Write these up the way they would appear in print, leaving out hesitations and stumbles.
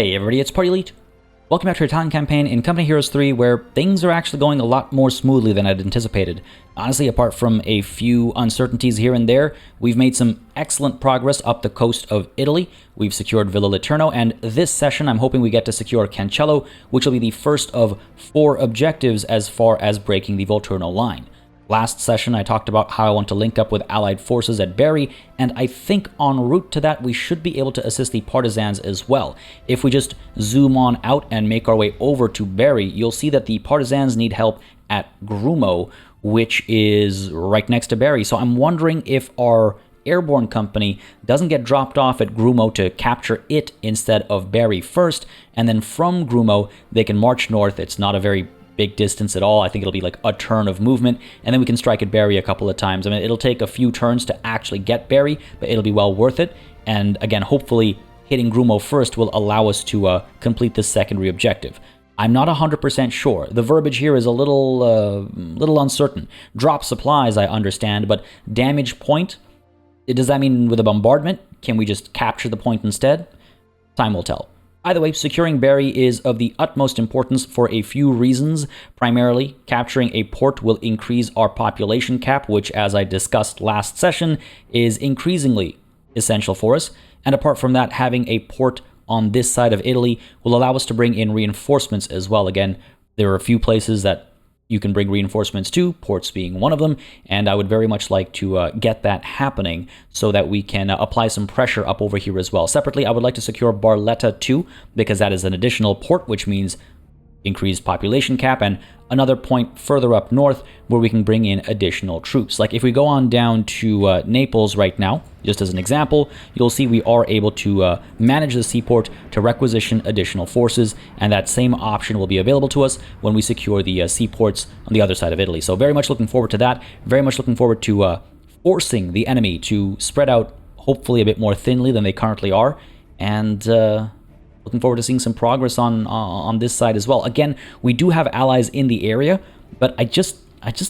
Hey everybody, it's Party Elite. Welcome back to our Italian campaign in Company Heroes 3, where things are actually going a lot more smoothly than I'd anticipated. Honestly, apart from a few uncertainties here and there, we've made some excellent progress up the coast of Italy. We've secured Villa Laterno, and this session I'm hoping we get to secure Cancello, which will be the first of 4 objectives as far as breaking the Volturno line. Last session, I talked about how I want to link up with allied forces at Bari, and I think en route to that, we should be able to assist the partisans as well. If we just zoom on out and make our way over to Bari, you'll see that the partisans need help at Grumo, which is right next to Bari. So I'm wondering if our airborne company doesn't get dropped off at Grumo to capture it instead of Bari first, and then from Grumo, they can march north. It's not a very big distance at all. I think it'll be like a turn of movement, and then we can strike at Bari a couple of times. I mean, it'll take a few turns to actually get Bari, but it'll be well worth it. And again, hopefully hitting Grumo first will allow us to complete this secondary objective. I'm not 100% sure. The verbiage here is a little uncertain. Drop supplies, I understand, but damage point, does that mean with a bombardment? Can we just capture the point instead? Time will tell. Either way, securing Bari is of the utmost importance for a few reasons. Primarily, capturing a port will increase our population cap, which, as I discussed last session, is increasingly essential for us. And apart from that, having a port on this side of Italy will allow us to bring in reinforcements as well. Again, there are a few places that you can bring reinforcements to, ports being one of them, and I would very much like to get that happening so that we can apply some pressure up over here as well. Separately, I would like to secure Barletta too, because that is an additional port, which means increased population cap, and another point further up north where we can bring in additional troops. Like if we go on down to Naples right now, just as an example, you'll see we are able to manage the seaport to requisition additional forces, and that same option will be available to us when we secure the seaports on the other side of Italy. So very much looking forward to that. Very much looking forward to forcing the enemy to spread out hopefully a bit more thinly than they currently are, and looking forward to seeing some progress on this side as well. Again, we do have allies in the area, but I just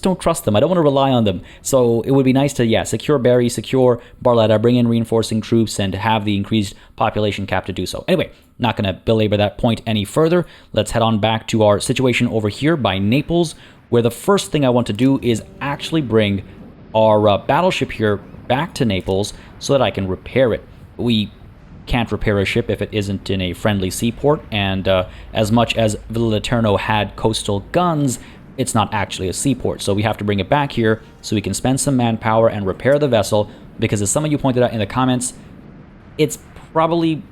don't trust them. I don't want to rely on them. So it would be nice to, yeah, secure Bari, secure Barletta, bring in reinforcing troops, and have the increased population cap to do so. Anyway, not going to belabor that point any further. Let's head on back to our situation over here by Naples, where the first thing I want to do is actually bring our battleship here back to Naples so that I can repair it. We can't repair a ship if it isn't in a friendly seaport, and as much as Villa Laterno had coastal guns, it's not actually a seaport, so we have to bring it back here so we can spend some manpower and repair the vessel, because as some of you pointed out in the comments, it's probably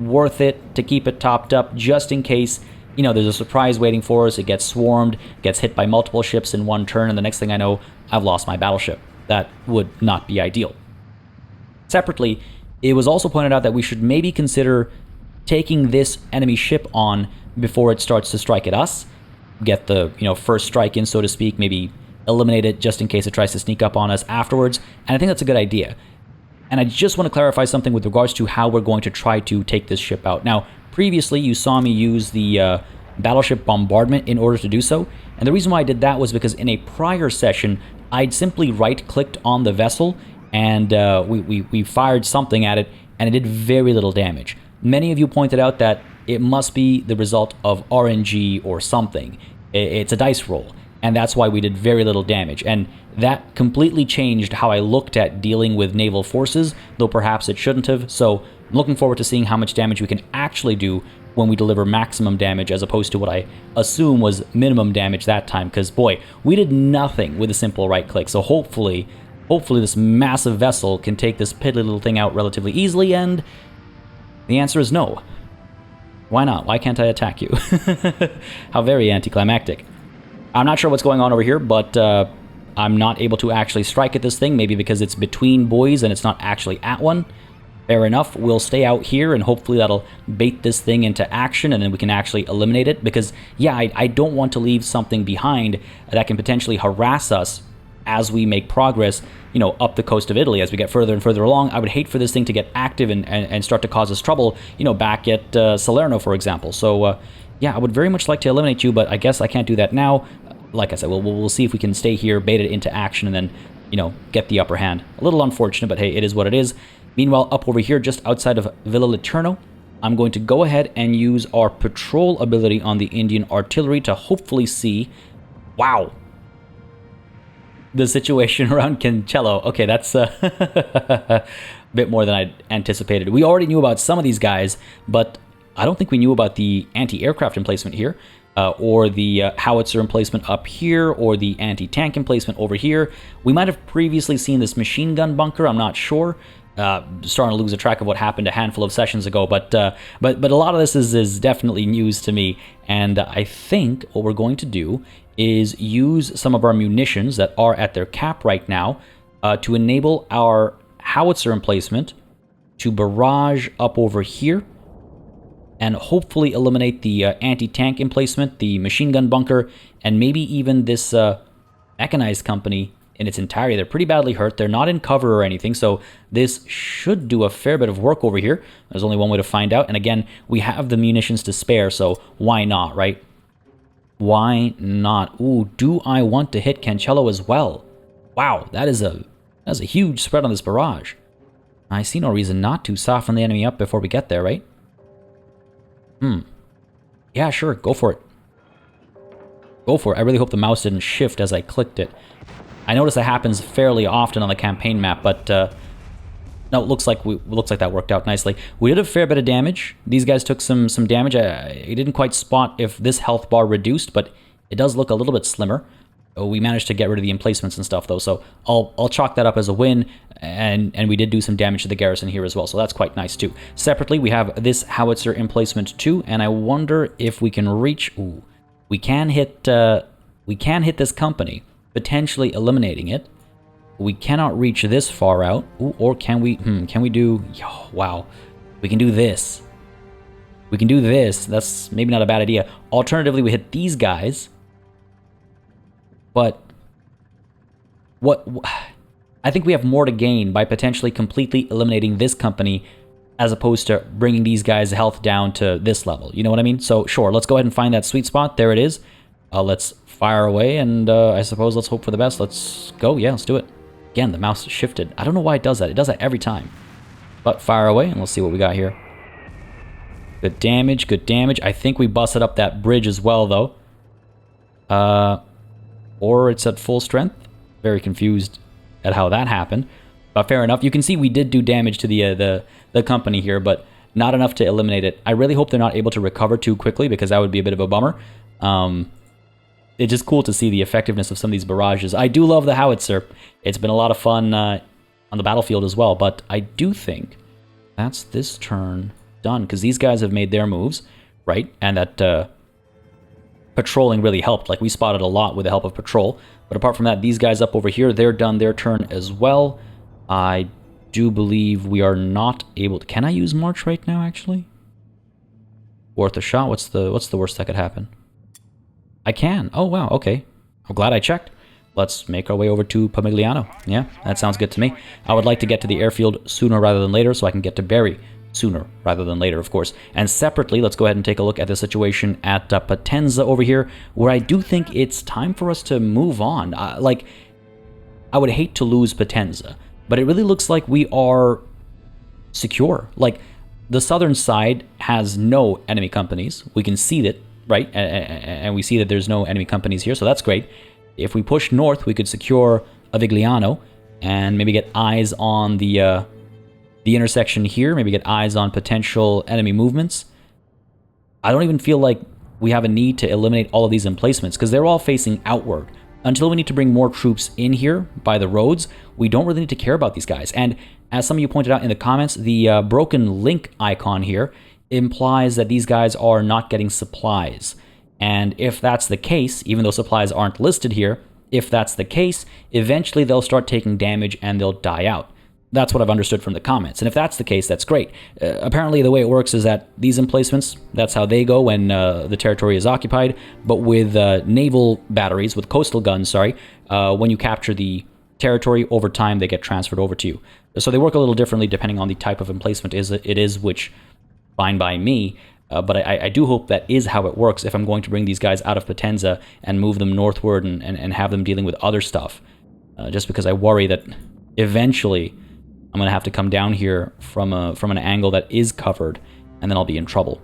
worth it to keep it topped up just in case, you know, there's a surprise waiting for us, it gets swarmed, gets hit by multiple ships in one turn, and the next thing I know, I've lost my battleship. That would not be ideal. Separately, it was also pointed out that we should maybe consider taking this enemy ship on before it starts to strike at us. Get the, first strike in, so to speak, maybe eliminate it just in case it tries to sneak up on us afterwards. And I think that's a good idea. And I just want to clarify something with regards to how we're going to try to take this ship out. Now, previously you saw me use the battleship bombardment in order to do so. And the reason why I did that was because in a prior session, I'd simply right-clicked on the vessel and we fired something at it, and it did very little damage. Many of you pointed out that it must be the result of RNG or something. It's a dice roll, and that's why we did very little damage. And that completely changed how I looked at dealing with naval forces, though perhaps it shouldn't have. So I'm looking forward to seeing how much damage we can actually do when we deliver maximum damage, as opposed to what I assume was minimum damage that time, because boy, we did nothing with a simple right click. So hopefully this massive vessel can take this piddly little thing out relatively easily, and the answer is no. Why not? Why can't I attack you? How very anticlimactic. I'm not sure what's going on over here, but I'm not able to actually strike at this thing, maybe because it's between buoys and it's not actually at one. Fair enough, we'll stay out here, and hopefully that'll bait this thing into action, and then we can actually eliminate it, because, yeah, I don't want to leave something behind that can potentially harass us as we make progress, up the coast of Italy. As we get further and further along, I would hate for this thing to get active and start to cause us trouble, back at Salerno, for example. So, yeah, I would very much like to eliminate you, but I guess I can't do that now. Like I said, we'll see if we can stay here, bait it into action, and then, get the upper hand. A little unfortunate, but hey, it is what it is. Meanwhile, up over here, just outside of Villa Laterno, I'm going to go ahead and use our patrol ability on the Indian artillery to hopefully see... Wow! The situation around Cancello. Okay, that's a bit more than I anticipated. We already knew about some of these guys, but I don't think we knew about the anti-aircraft emplacement here, or the howitzer emplacement up here, or the anti-tank emplacement over here. We might have previously seen this machine gun bunker, I'm not sure. Starting to lose a track of what happened a handful of sessions ago, but a lot of this is definitely news to me, and I think what we're going to do is use some of our munitions that are at their cap right now to enable our howitzer emplacement to barrage up over here and hopefully eliminate the anti-tank emplacement, the machine gun bunker, and maybe even this mechanized company in its entirety. They're pretty badly hurt. They're not in cover or anything, so this should do a fair bit of work over here. There's only one way to find out, and again, we have the munitions to spare, so why not, right? Why not? Ooh, do I want to hit Cancello as well? Wow, that's a huge spread on this barrage. I see no reason not to soften the enemy up before we get there, right? Yeah, sure, go for it. Go for it. I really hope the mouse didn't shift as I clicked it. I notice that happens fairly often on the campaign map, but no, it looks like that worked out nicely. We did a fair bit of damage. These guys took some damage. I didn't quite spot if this health bar reduced, but it does look a little bit slimmer. We managed to get rid of the emplacements and stuff, though, so I'll chalk that up as a win, and we did do some damage to the garrison here as well, so that's quite nice, too. Separately, we have this howitzer emplacement, too, and I wonder if we can reach... Ooh, we can hit this company, potentially eliminating it. We cannot reach this far out. Ooh, or can we... can we do... Oh, wow. We can do this. We can do this. That's maybe not a bad idea. Alternatively, we hit these guys. But... what... I think we have more to gain by potentially completely eliminating this company as opposed to bringing these guys' health down to this level. You know what I mean? So, sure, let's go ahead and find that sweet spot. There it is. Let's fire away, and I suppose let's hope for the best. Let's go. Yeah, let's do it. Again, the mouse shifted. I don't know why it does that. It does that every time. But fire away, and let's see what we got here. Good damage, good damage. I think we busted up that bridge as well, though. Or it's at full strength. Very confused at how that happened. But fair enough. You can see we did do damage to the company here, but not enough to eliminate it. I really hope they're not able to recover too quickly, because that would be a bit of a bummer. It's just cool to see the effectiveness of some of these barrages. I do love the howitzer. It's been a lot of fun on the battlefield as well, but I do think that's this turn done, because these guys have made their moves, right? And that patrolling really helped. Like, we spotted a lot with the help of patrol. But apart from that, these guys up over here, they're done their turn as well. I do believe we are not able to... Can I use March right now, actually? Worth a shot? What's the worst that could happen? I can. Oh, wow, okay. I'm glad I checked. Let's make our way over to Pomigliano. Yeah, that sounds good to me. I would like to get to the airfield sooner rather than later, so I can get to Berry sooner rather than later, of course. And separately, let's go ahead and take a look at the situation at Potenza over here, where I do think it's time for us to move on. Like, I would hate to lose Potenza, but it really looks like we are secure. Like, the southern side has no enemy companies. We can see that, right? And we see that there's no enemy companies here, so that's great. If we push north, we could secure Avigliano and maybe get eyes on the intersection here, maybe get eyes on potential enemy movements. I don't even feel like we have a need to eliminate all of these emplacements, because they're all facing outward. Until we need to bring more troops in here by the roads, we don't really need to care about these guys. And as some of you pointed out in the comments, the broken link icon here implies that these guys are not getting supplies. And if that's the case, even though supplies aren't listed here, if that's the case, eventually they'll start taking damage and they'll die out. That's what I've understood from the comments. And if that's the case, that's great. Apparently, the way it works is that these emplacements, that's how they go when the territory is occupied. But with naval batteries, with coastal guns, sorry, when you capture the territory, over time, they get transferred over to you. So they work a little differently depending on the type of emplacement it is, which, fine by me. But I do hope that is how it works if I'm going to bring these guys out of Potenza and move them northward and have them dealing with other stuff. Just because I worry that eventually I'm going to have to come down here from an angle that is covered, and then I'll be in trouble.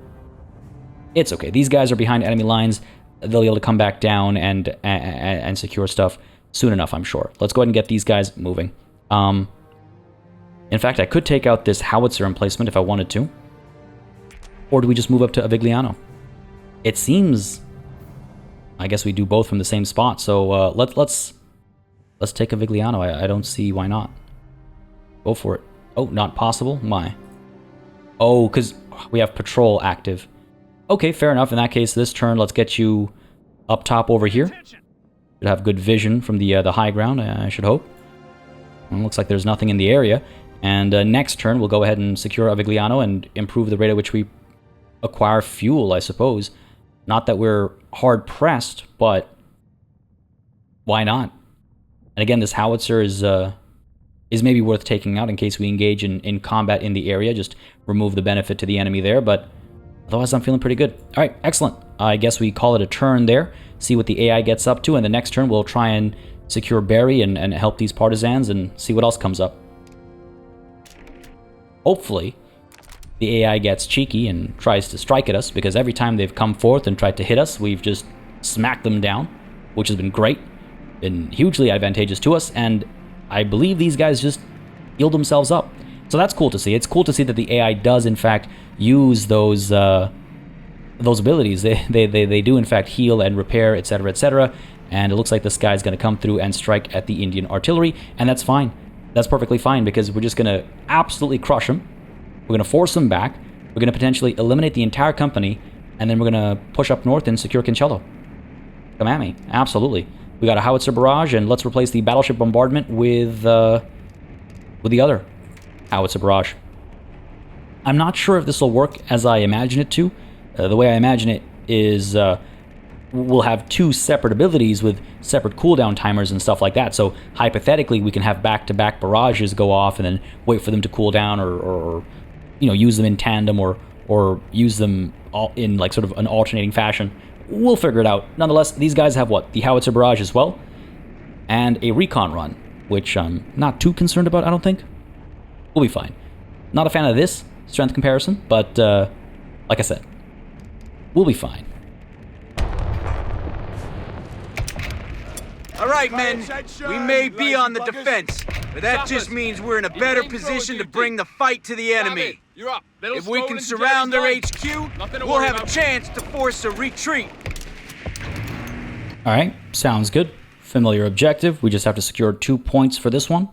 It's okay. These guys are behind enemy lines. They'll be able to come back down and secure stuff soon enough, I'm sure. Let's go ahead and get these guys moving. In fact, I could take out this howitzer emplacement if I wanted to. Or do we just move up to Avigliano? It seems... I guess we do both from the same spot, so let's take Avigliano. I don't see why not. Go for it. Oh, not possible? Why? Oh, because we have patrol active. Okay, fair enough. In that case, this turn, let's get you up top over here. Should have good vision from the high ground, I should hope. Well, looks like there's nothing in the area. And next turn, we'll go ahead and secure Avigliano and improve the rate at which we acquire fuel, I suppose. Not that we're hard-pressed, but why not? And again, this howitzer is maybe worth taking out in case we engage in combat in the area. Just remove the benefit to the enemy there, but otherwise I'm feeling pretty good. All right, excellent. I guess we call it a turn there, see what the AI gets up to, and the next turn we'll try and secure Barry and help these partisans and see what else comes up. Hopefully, the AI gets cheeky and tries to strike at us, because every time they've come forth and tried to hit us, we've just smacked them down, which has been great, been hugely advantageous to us, and I believe these guys just healed themselves up. So that's cool to see. It's cool to see that the AI does, in fact, use those abilities. They do, in fact, heal and repair, etc., etc., and it looks like this guy's going to come through and strike at the Indian artillery, and that's fine. That's perfectly fine, because we're just going to absolutely crush him. We're going to force them back. We're going to potentially eliminate the entire company, and then we're going to push up north and secure Cancello. Come at me. Absolutely. We got a howitzer barrage, and let's replace the battleship bombardment with the other howitzer barrage. I'm not sure if this will work as I imagine it to. The way I imagine it is we'll have two separate abilities with separate cooldown timers and stuff like that. So hypothetically, we can have back-to-back barrages go off and then wait for them to cool down, or use them in tandem, or use them all in like sort of an alternating fashion. We'll figure it out. Nonetheless, these guys have what? The howitzer barrage as well, and a recon run, which I'm not too concerned about, I don't think. We'll be fine. Not a fan of this strength comparison, but like I said, we'll be fine. All right, men, we may be on the defense, but that just means we're in a better position to bring the fight to the enemy. If we can surround their HQ, we'll have a chance to force a retreat. All right, sounds good. Familiar objective. We just have to secure 2 points for this one.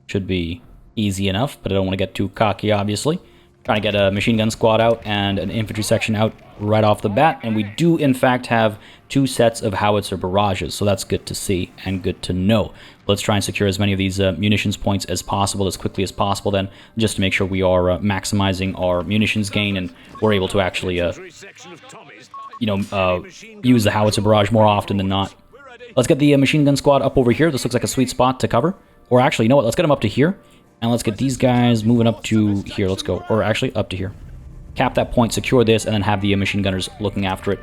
Should be easy enough, but I don't want to get too cocky, obviously. Trying to get a machine gun squad out and an infantry section out right off the bat, and we do in fact have 2 sets of howitzer barrages, so that's good to see and good to know. Let's try and secure as many of these munitions points as possible, as quickly as possible then, just to make sure we are maximizing our munitions gain and we're able to actually use the howitzer barrage more often than not. Let's get the machine gun squad up over here. This looks like a sweet spot to cover. Or actually, you know what, let's get them up to here. And let's get these guys moving up to here. Let's go. Or actually, up to here. Cap that point, secure this, and then have the machine gunners looking after it.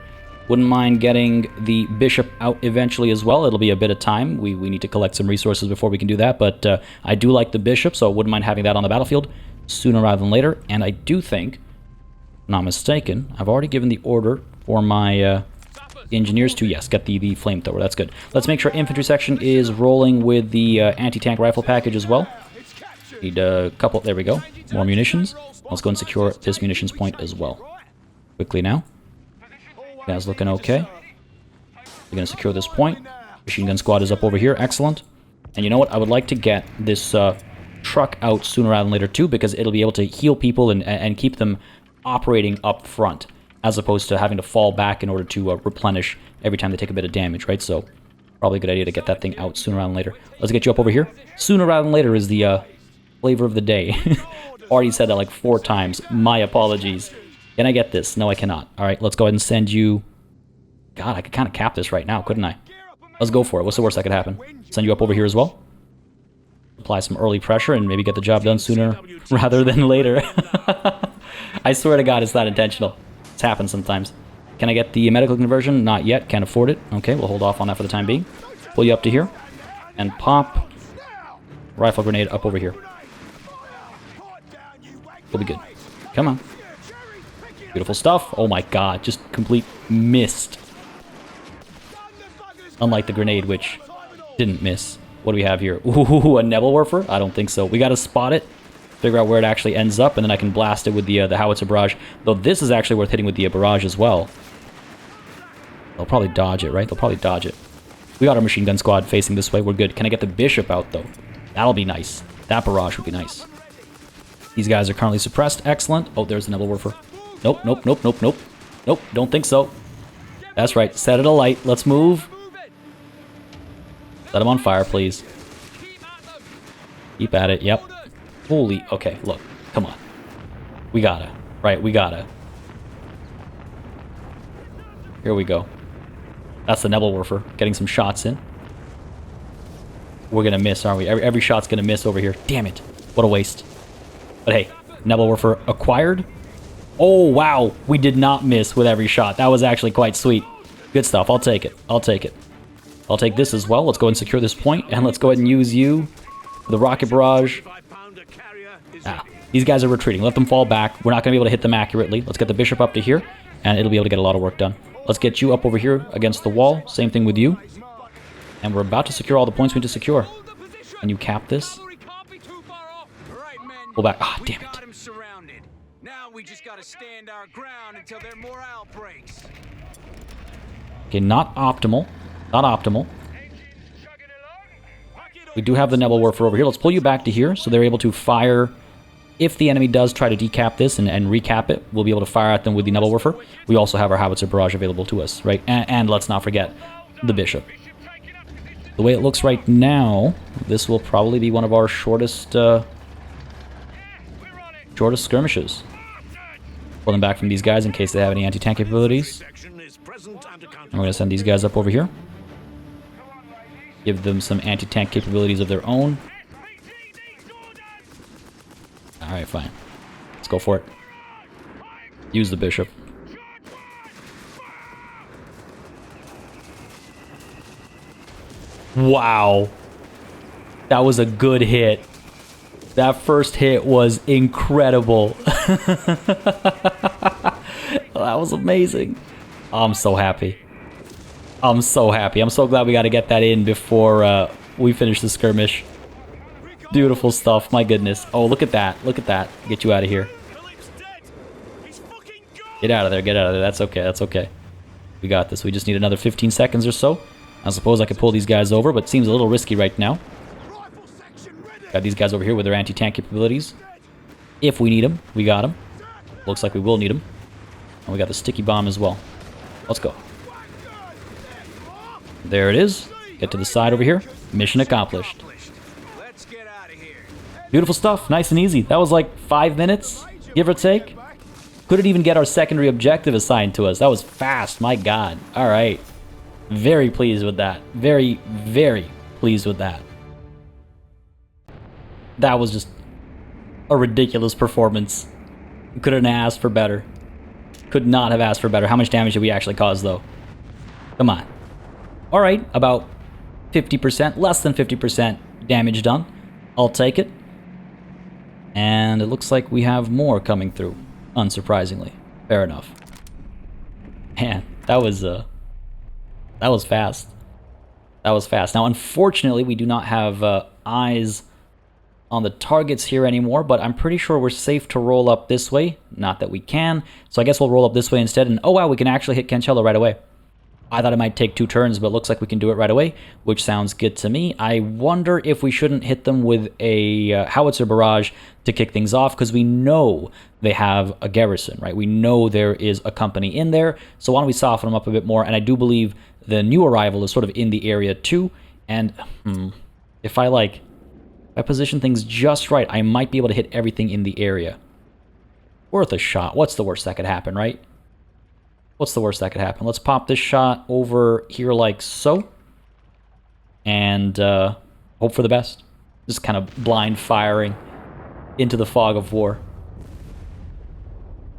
Wouldn't mind getting the bishop out eventually as well. It'll be a bit of time. We need to collect some resources before we can do that. But I do like the bishop, so I wouldn't mind having that on the battlefield sooner rather than later. And I do think, if I'm not mistaken, I've already given the order for my engineers to, yes, get the flamethrower. That's good. Let's make sure infantry section is rolling with the anti-tank rifle package as well. Need a couple. There we go. More munitions. Let's go and secure this munitions point as well. Quickly now. Guys looking okay. We're going to secure this point. Machine gun squad is up over here. Excellent. And you know what? I would like to get this truck out sooner rather than later too, because it'll be able to heal people and keep them operating up front, as opposed to having to fall back in order to replenish every time they take a bit of damage, right? So probably a good idea to get that thing out sooner rather than later. Let's get you up over here. Sooner rather than later is the flavor of the day. Already said that like 4 times. My apologies. Can I get this? No, I cannot. All right, let's go ahead and send you... God, I could kind of cap this right now, couldn't I? Let's go for it. What's the worst that could happen? Send you up over here as well. Apply some early pressure and maybe get the job done sooner rather than later. I swear to God, it's not intentional. It's happened sometimes. Can I get the medical conversion? Not yet. Can't afford it. Okay, we'll hold off on that for the time being. Pull you up to here. And pop rifle grenade up over here. We'll be good. Come on. Beautiful stuff. Oh my god, just complete missed. Unlike the grenade, which didn't miss. What do we have here? Ooh, a Nebelwerfer? I don't think so. We gotta spot it, figure out where it actually ends up, and then I can blast it with the howitzer barrage. Though this is actually worth hitting with the barrage as well. They'll probably dodge it, right? They'll probably dodge it. We got our machine gun squad facing this way. We're good. Can I get the bishop out, though? That'll be nice. That barrage would be nice. These guys are currently suppressed. Excellent. Oh, there's the Nebelwerfer. Nope, nope, nope, nope, nope. Nope, don't think so. That's right. Set it alight. Let's move. Set him on fire, please. Keep at it. Yep. Holy... Okay, look. Come on. We gotta. Right, we gotta. Here we go. That's the Nebelwerfer. Getting some shots in. We're gonna miss, aren't we? Every shot's gonna miss over here. Damn it. What a waste. But hey, Nebelwerfer acquired. Oh, wow. We did not miss with every shot. That was actually quite sweet. Good stuff. I'll take it. I'll take it. I'll take this as well. Let's go ahead and secure this point, and let's go ahead and use you. The rocket barrage. Ah, these guys are retreating. Let them fall back. We're not going to be able to hit them accurately. Let's get the bishop up to here, and it'll be able to get a lot of work done. Let's get you up over here against the wall. Same thing with you. And we're about to secure all the points we need to secure. And you cap this. Pull back. Ah, damn it. Now we just gotta stand our ground until their morale breaks. Okay, not optimal. Not optimal. We do have the Nebelwerfer over here. Let's pull you back to here so they're able to fire. If the enemy does try to decap this and recap it, we'll be able to fire at them with the Nebelwerfer. We also have our howitzer barrage available to us, right? And let's not forget the bishop. The way it looks right now, this will probably be one of our shortest skirmishes. Pull them back from these guys in case they have any anti-tank capabilities. And we're going to send these guys up over here. Give them some anti-tank capabilities of their own. Alright, fine. Let's go for it. Use the bishop. Wow. That was a good hit. That first hit was incredible. That was amazing. I'm so happy. I'm so happy. I'm so glad we got to get that in before we finish the skirmish. Beautiful stuff. My goodness. Oh, look at that. Look at that. Get you out of here. Get out of there. Get out of there. That's okay. That's okay. We got this. We just need another 15 seconds or so. I suppose I could pull these guys over, but it seems a little risky right now. Got these guys over here with their anti-tank capabilities. If we need them, we got them. Looks like we will need them. And we got the sticky bomb as well. Let's go. There it is. Get to the side over here. Mission accomplished. Beautiful stuff. Nice and easy. That was like 5 minutes, give or take. Couldn't even get our secondary objective assigned to us. That was fast. My God. All right. Very pleased with that. Very, very pleased with that. That was just a ridiculous performance. Couldn't have asked for better. Could not have asked for better. How much damage did we actually cause, though? Come on. All right, about 50%, less than 50% damage done. I'll take it. And it looks like we have more coming through, unsurprisingly. Fair enough. Man, that was fast. That was fast. Now, unfortunately, we do not have eyes on the targets here anymore, but I'm pretty sure we're safe to roll up this way. Not that we can, so I guess we'll roll up this way instead. And oh wow, we can actually hit Cancello right away. I thought it might take 2 turns, but it looks like we can do it right away, which sounds good to me. I wonder if we shouldn't hit them with a howitzer barrage to kick things off, because we know they have a garrison, right? We know there is a company in there, so why don't we soften them up a bit more? And I do believe the new arrival is sort of in the area too, and if I position things just right, I might be able to hit everything in the area. Worth a shot. What's the worst that could happen, right? What's the worst that could happen? Let's pop this shot over here like so. And hope for the best. Just kind of blind firing into the fog of war.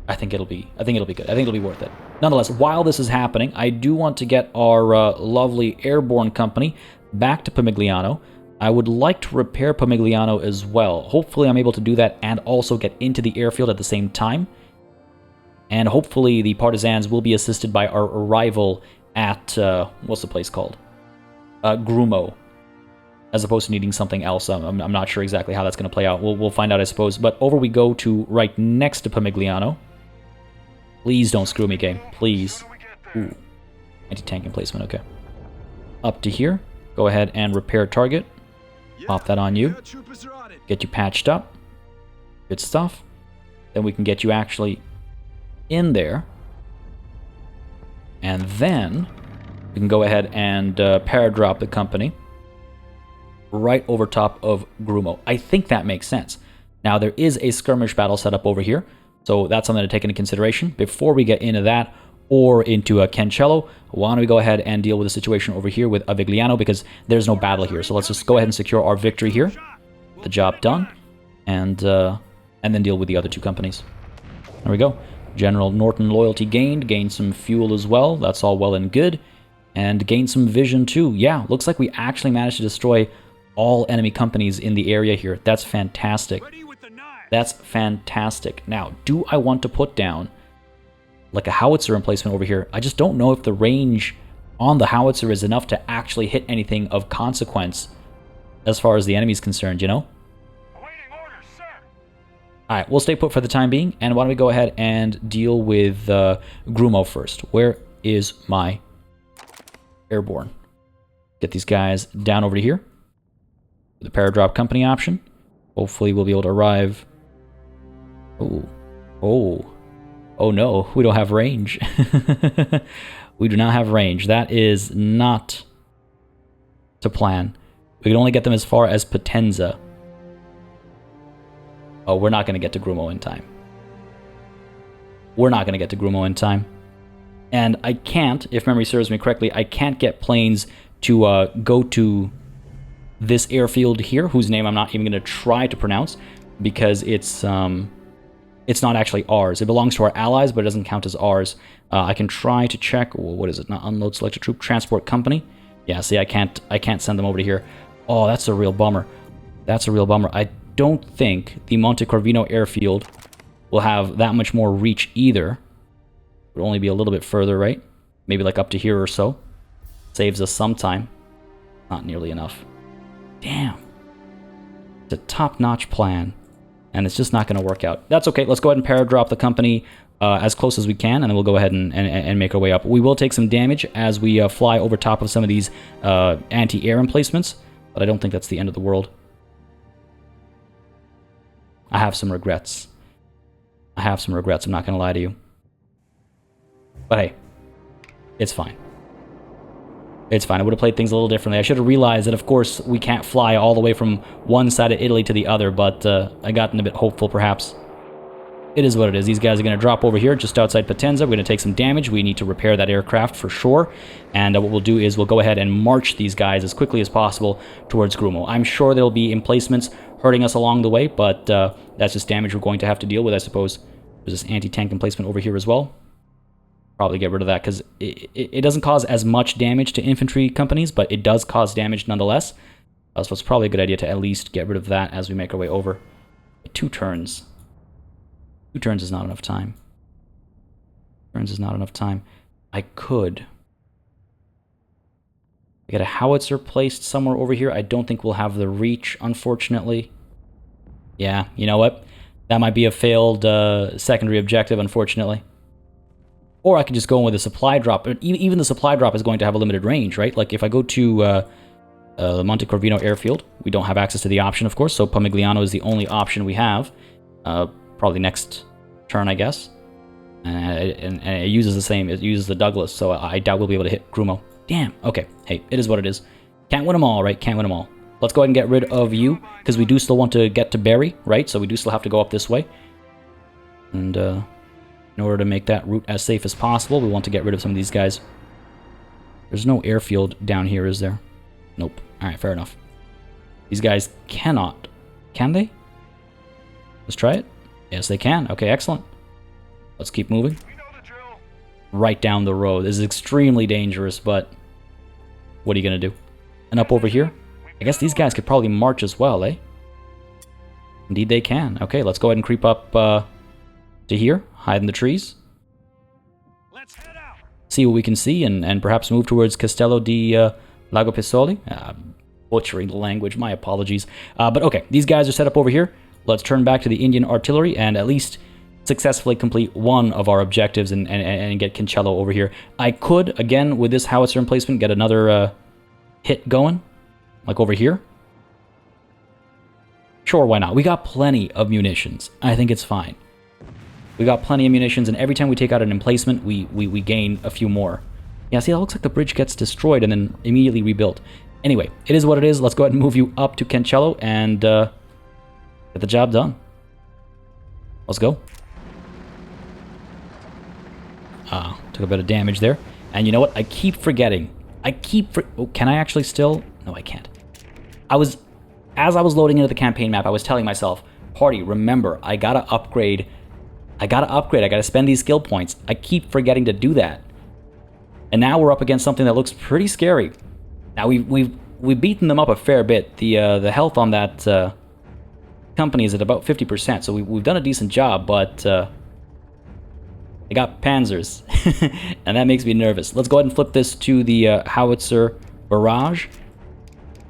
I think it'll be good. I think it'll be worth it. Nonetheless, while this is happening, I do want to get our lovely airborne company back to Pomigliano. I would like to repair Pomigliano as well. Hopefully I'm able to do that and also get into the airfield at the same time. And hopefully the partisans will be assisted by our arrival at, what's the place called? Grumo. As opposed to needing something else. I'm not sure exactly how that's going to play out. We'll find out, I suppose. But over we go to right next to Pomigliano. Please don't screw me, game. Please. Ooh. Anti-tank emplacement, okay. Up to here. Go ahead and repair target. Pop that on you. Get you patched up. Good stuff. Then we can get you actually in there. And then we can go ahead and paradrop the company right over top of Grumo. I think that makes sense. Now, there is a skirmish battle set up over here, so that's something to take into consideration. Before we get into that, or into Cancello, why don't we go ahead and deal with the situation over here with Avigliano, because there's no battle here. So let's just go ahead and secure our victory here. The job done. And then deal with the other two companies. There we go. General Norton loyalty gained. Gained some fuel as well. That's all well and good. And gained some vision too. Yeah, looks like we actually managed to destroy all enemy companies in the area here. That's fantastic. That's fantastic. Now, do I want to put down like a howitzer emplacement over here? I just don't know if the range on the howitzer is enough to actually hit anything of consequence as far as the enemy's concerned, you know? Alright, we'll stay put for the time being, and why don't we go ahead and deal with Grumo first. Where is my airborne? Get these guys down over to here. The paradrop company option. Hopefully we'll be able to arrive. Oh no, we don't have range. We do not have range. That is not to plan. We can only get them as far as Potenza. Oh, we're not going to get to Grumo in time. We're not going to get to Grumo in time. And I can't, if memory serves me correctly, I can't get planes to go to this airfield here, whose name I'm not even going to try to pronounce, because it's not actually ours. It belongs to our allies, but it doesn't count as ours. I can try to check. What is it? Not unload selected troop transport company. Yeah, see, I can't send them over to here. Oh, that's a real bummer. That's a real bummer. I don't think the Monte Corvino airfield will have that much more reach either. It would only be a little bit further, right? Maybe like up to here or so. Saves us some time. Not nearly enough. Damn. It's a top-notch plan, and it's just not going to work out. That's okay. Let's go ahead and paradrop the company as close as we can, and then we'll go ahead and make our way up. We will take some damage as we fly over top of some of these anti-air emplacements, but I don't think that's the end of the world. I have some regrets. I have some regrets, I'm not going to lie to you. But hey, it's fine. It's fine. I would have played things a little differently. I should have realized that, of course, we can't fly all the way from one side of Italy to the other, but I gotten a bit hopeful, perhaps. It is what it is. These guys are going to drop over here just outside Potenza. We're going to take some damage. We need to repair that aircraft for sure. And what we'll do is we'll go ahead and march these guys as quickly as possible towards Grumo. I'm sure there'll be emplacements hurting us along the way, but that's just damage we're going to have to deal with, I suppose. There's this anti-tank emplacement over here as well. Probably get rid of that because it doesn't cause as much damage to infantry companies, but it does cause damage nonetheless. So it's probably a good idea to at least get rid of that as we make our way over. 2 turns. 2 turns is not enough time. Turns is not enough time. I could get a howitzer placed somewhere over here. I don't think we'll have the reach, unfortunately. Yeah, you know what? That might be a failed secondary objective, unfortunately. Or I could just go in with a supply drop. Even the supply drop is going to have a limited range, right? Like if I go to the Monte Corvino airfield, we don't have access to the option, of course, so Pomigliano is the only option we have. Probably next turn, I guess. And it uses the same, it uses the Douglas, so I doubt we'll be able to hit Grumo. Damn, okay, hey, it is what it is. Can't win them all, right? Can't win them all. Let's go ahead and get rid of you, because we do still want to get to Barry, right? So we do still have to go up this way. And in order to make that route as safe as possible, we want to get rid of some of these guys. There's no airfield down here, is there? Nope. Alright, fair enough. These guys cannot. Can they? Let's try it. Yes, they can. Okay, excellent. Let's keep moving. Right down the road. This is extremely dangerous, but what are you going to do? And up over here? I guess these guys could probably march as well, eh? Indeed they can. Okay, let's go ahead and creep up to here. Hide in the trees. see what we can see, and perhaps move towards Castello di Lago Pisoli. Butchering the language, my apologies. But okay, these guys are set up over here. Let's turn back to the Indian artillery and at least successfully complete one of our objectives and get Cancello over here. I could, again, with this howitzer emplacement, get another hit going, like over here. Sure, why not? We got plenty of munitions. I think it's fine. We got plenty of munitions, and every time we take out an emplacement, we gain a few more. Yeah, see, it looks like the bridge gets destroyed and then immediately rebuilt. Anyway, it is what it is. Let's go ahead and move you up to Cancello and get the job done. Let's go. Took a bit of damage there. And you know what? I keep forgetting. Oh, can I actually still? No, I can't. As I was loading into the campaign map, I was telling myself, party, remember, I gotta upgrade. I gotta spend these skill points. I keep forgetting to do that. And now we're up against something that looks pretty scary. Now we've beaten them up a fair bit. The health on that company is at about 50%, so we've done a decent job, but they got panzers, and that makes me nervous. Let's go ahead and flip this to the howitzer barrage.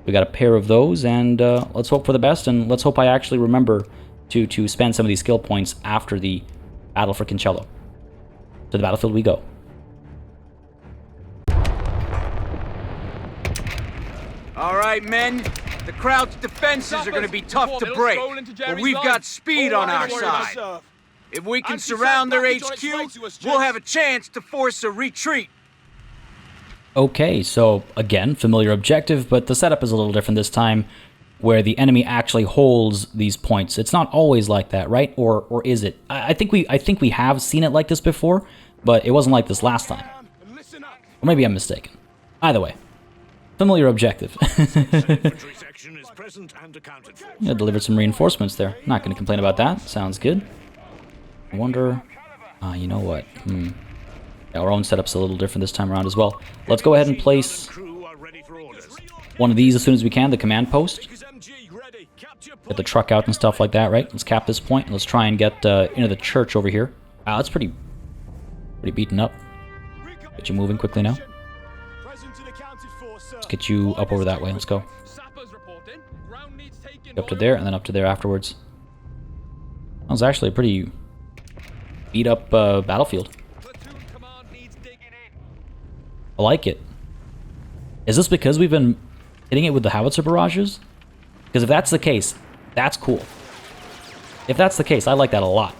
We got a pair of those, and let's hope for the best, and let's hope I actually remember to spend some of these skill points after the battle for Cancello. To the battlefield we go. All right, men. The crowd's defenses are going to be tough to break, but we've got speed on our side. If we can surround their HQ, we'll have a chance to force a retreat. Okay, so again, familiar objective, but the setup is a little different this time, where the enemy actually holds these points. It's not always like that, right? Or is it? I think we have seen it like this before, but it wasn't like this last time. Or maybe I'm mistaken. Either way, familiar objective. Yeah, delivered some reinforcements there. Not going to complain about that. Sounds good. I wonder... you know what? Yeah, our own setup's a little different this time around as well. Let's go ahead and place one of these as soon as we can, the command post. Get the truck out and stuff like that, right? Let's cap this point, and let's try and get into the church over here. Wow, that's pretty beaten up. Get you moving quickly now. Let's get you up over that way. Let's go. Up to there, and then up to there afterwards. That was actually a pretty beat up battlefield. I like it. Is this because we've been hitting it with the howitzer barrages? Because if that's the case, that's cool. If that's the case, I like that a lot.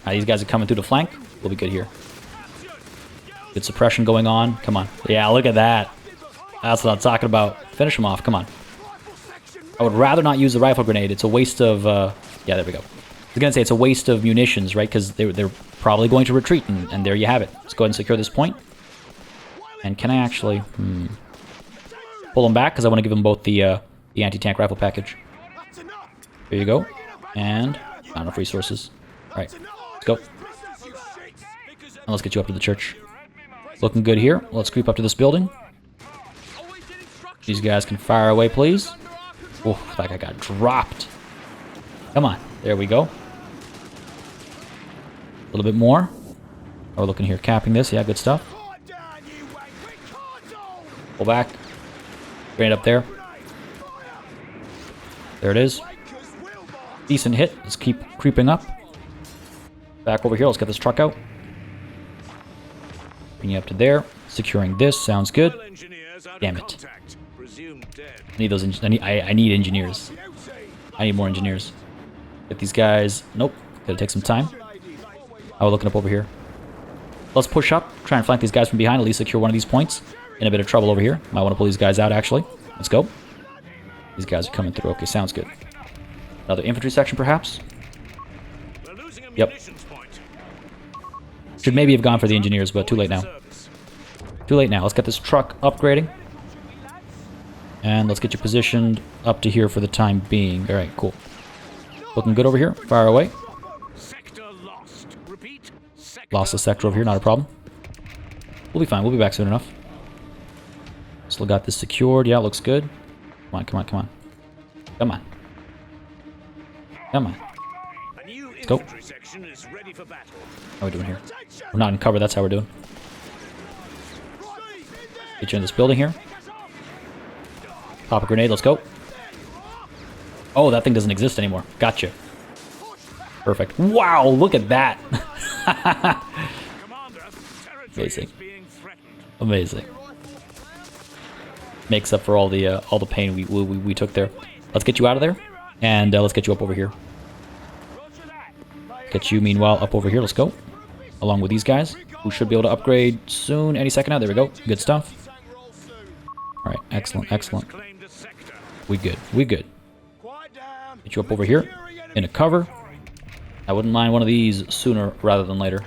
These guys are coming through the flank. We'll be good here. Good suppression going on. Come on. Yeah, look at that. That's what I'm talking about. Finish them off. Come on. I would rather not use the rifle grenade. It's a waste of... yeah, there we go. I was going to say it's a waste of munitions, right? Because they're probably going to retreat, and there you have it. Let's go ahead and secure this point. And can I actually... pull them back? Because I want to give them both the anti-tank rifle package. There you go. And not enough resources. Alright, let's go. And let's get you up to the church. Looking good here. Let's creep up to this building. These guys can fire away, please. Oh, that guy got dropped. Come on. There we go. A little bit more. Oh, we're looking here. Capping this. Yeah, good stuff. Pull back. Right up there. There it is. Decent hit. Let's keep creeping up. Back over here. Let's get this truck out. Bring you up to there. Securing this. Sounds good. Damn it. I need those. I need engineers. I need more engineers. Get these guys. Nope. Gotta take some time. Oh, we're looking up over here. Let's push up. Try and flank these guys from behind. At least secure one of these points. In a bit of trouble over here. Might want to pull these guys out, actually. Let's go. These guys are coming through. Okay, sounds good. Another infantry section, perhaps? Yep. Should maybe have gone for the engineers, but too late now. Too late now. Let's get this truck upgrading. And let's get you positioned up to here for the time being. Alright, cool. Looking good over here. Fire away. Lost the sector over here, not a problem. We'll be fine. We'll be back soon enough. Still got this secured. Yeah, looks good. Come on, come on, come on. Come on. Come on. Let's go. How are we doing here? We're not in cover, that's how we're doing. Get you in this building here. Pop a grenade, let's go. Oh, that thing doesn't exist anymore. Gotcha. Perfect. Wow, look at that. Amazing. Amazing. Makes up for all the pain we took there. Let's get you out of there, and let's get you up over here. Get you, meanwhile, up over here. Let's go. Along with these guys, who should be able to upgrade soon, any second now. There we go. Good stuff. All right, excellent, excellent. We good. We good. Get you up over here in a cover. I wouldn't mind one of these sooner rather than later.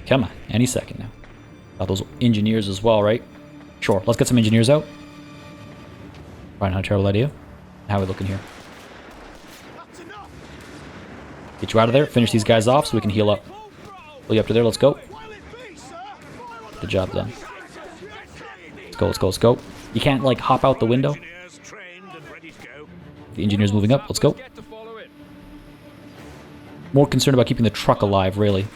Come on, any second now. Got those engineers as well, right? Sure, let's get some engineers out. Probably not a terrible idea. How are we looking here? Get you out of there, finish these guys off so we can heal up. Pull you up to there, let's go. Get the job done. Let's go, let's go, let's go. You can't, like, hop out the window. The engineer's moving up, let's go. More concerned about keeping the truck alive, really.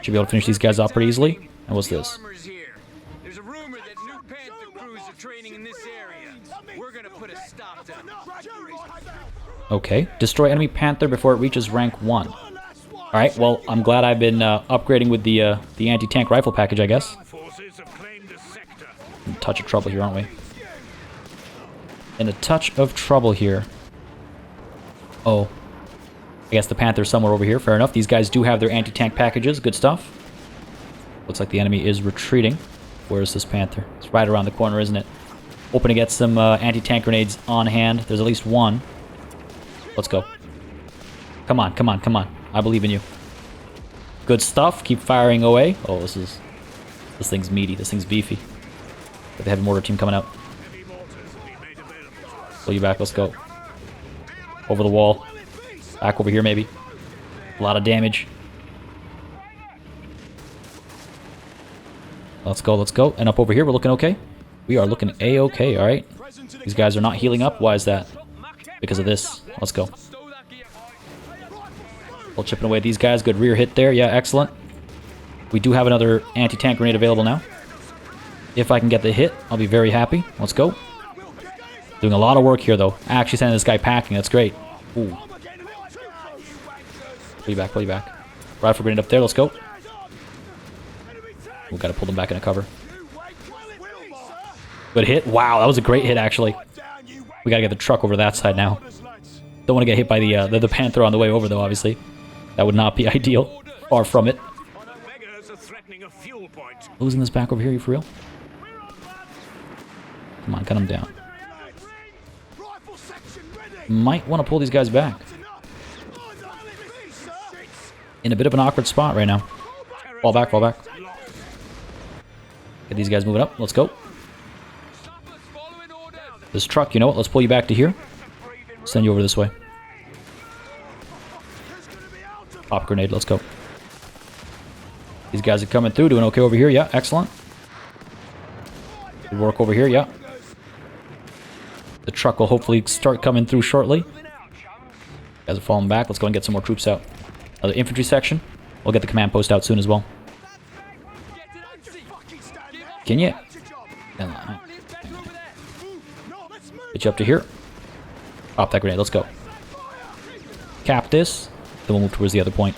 Should be able to finish these guys off pretty easily. And what's this? There's a rumor that new Panther crews are training in this area. We're gonna put a stop to them. Okay. Destroy enemy Panther before it reaches rank 1. Alright, well, I'm glad I've been upgrading with the anti-tank rifle package, I guess. In a touch of trouble here, aren't we? In a touch of trouble here. Oh. I guess the Panther's somewhere over here. Fair enough. These guys do have their anti-tank packages. Good stuff. Looks like the enemy is retreating. Where is this Panther? It's right around the corner, isn't it? Hoping to get some anti-tank grenades on hand. There's at least one. Let's go. Come on, come on, come on. I believe in you. Good stuff. Keep firing away. Oh, this thing's meaty. This thing's beefy. Got the heavy mortar team coming out. Pull you back. Let's go. Over the wall. Back over here, maybe. A lot of damage. Let's go, let's go. And up over here, we're looking okay. We are looking A-okay, alright? These guys are not healing up. Why is that? Because of this. Let's go. Well, chipping away at these guys. Good rear hit there. Yeah, excellent. We do have another anti-tank grenade available now. If I can get the hit, I'll be very happy. Let's go. Doing a lot of work here, though. Actually sending this guy packing. That's great. Ooh. Pull you back, pull you back. Rifle grenade up there, let's go. We gotta pull them back into cover. Good hit. Wow, that was a great hit, actually. We gotta get the truck over to that side now. Don't want to get hit by the Panther on the way over, though, obviously. That would not be ideal. Far from it. Losing this back over here, you for real? Come on, cut him down. Might want to pull these guys back. In a bit of an awkward spot right now. Fall back, fall back. Get these guys moving up. Let's go. This truck, you know what? Let's pull you back to here. Send you over this way. Pop a grenade. Let's go. These guys are coming through. Doing okay over here. Yeah, excellent. Good work over here. Yeah. The truck will hopefully start coming through shortly. Guys are falling back. Let's go and get some more troops out. Another infantry section. We'll get the command post out soon as well. Can you? Get you up to here. Pop that grenade. Let's go. Cap this. Then we'll move towards the other point.